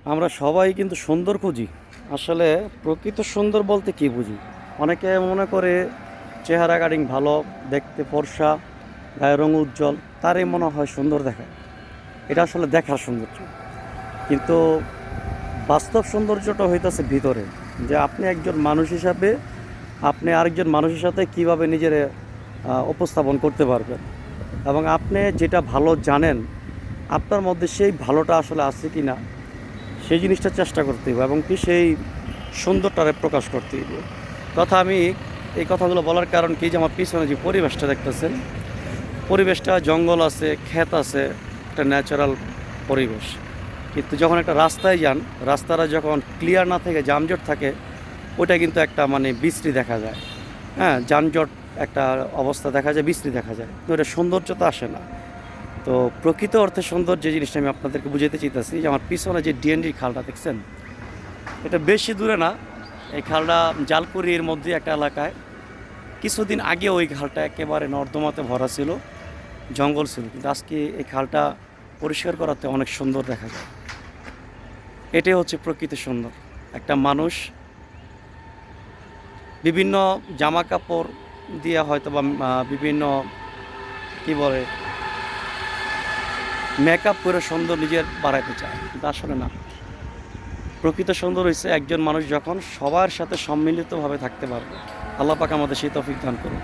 আমরা সবাই কিন্তু সুন্দর খুঁজি। আসলে প্রকৃত সুন্দর বলতে কী বুঝি? অনেকে মনে করে চেহারা কাটিং ভালো, দেখতে ফর্সা, গায়ের রং উজ্জ্বল, তারই মনে হয় সুন্দর দেখায়। এটা আসলে দেখার সৌন্দর্য। কিন্তু বাস্তব সৌন্দর্যটা হইতেছে ভিতরে, যে আপনি একজন মানুষ হিসাবে আপনি আরেকজন মানুষের সাথে কীভাবে নিজের উপস্থাপন করতে পারবেন, এবং আপনি যেটা ভালো জানেন আপনার মধ্যে সেই ভালোটা আসলে আছে কি না, সেই জিনিসটা চেষ্টা করতে হবে এবং কি সেই সুন্দরটারে প্রকাশ করতে হবে। তথা আমি এই কথাগুলো বলার কারণ কি, যে আমার পিছনে যে পরিবেশটা দেখতেছেন, পরিবেশটা জঙ্গল আছে, ক্ষেত আছে, একটা ন্যাচারাল পরিবেশ। কিন্তু যখন একটা রাস্তায় যান, রাস্তাটা যখন ক্লিয়ার না থেকে যানজট থাকে, ওইটা কিন্তু একটা মানে বিশ্রী দেখা যায়। হ্যাঁ, যানজট একটা অবস্থা দেখা যায়, বিশ্রী দেখা যায়, তো এটা সৌন্দর্যতা আসে না। তো প্রকৃত অর্থে সুন্দর যে জিনিসটা আমি আপনাদেরকে বুঝাইতে চাইতেছি, যে আমার পিছনে যে ডিএনডি খালটা দেখছেন, এটা বেশি দূরে না। এই খালটা জালকুড়ির মধ্যে একটা এলাকায়। কিছুদিন আগে ওই খালটা একেবারে নর্দমাতে ভরা ছিল, জঙ্গল ছিল, কিন্তু আজকে এই খালটা পরিষ্কার করাতে অনেক সুন্দর দেখা যায়। এটাই হচ্ছে প্রকৃতি সুন্দর। একটা মানুষ বিভিন্ন জামা কাপড় দিয়ে হয়তো বা বিভিন্ন কী বলে মেকআপ করে সুন্দর নিজের বাড়াইতে চায়, কিন্তু আসলে না। প্রকৃত সুন্দর হয়েছে একজন মানুষ যখন সবার সাথে সম্মিলিতভাবে থাকতে পারবে। আল্লাহ পাক আমাদের সেই তৌফিক দান করুন।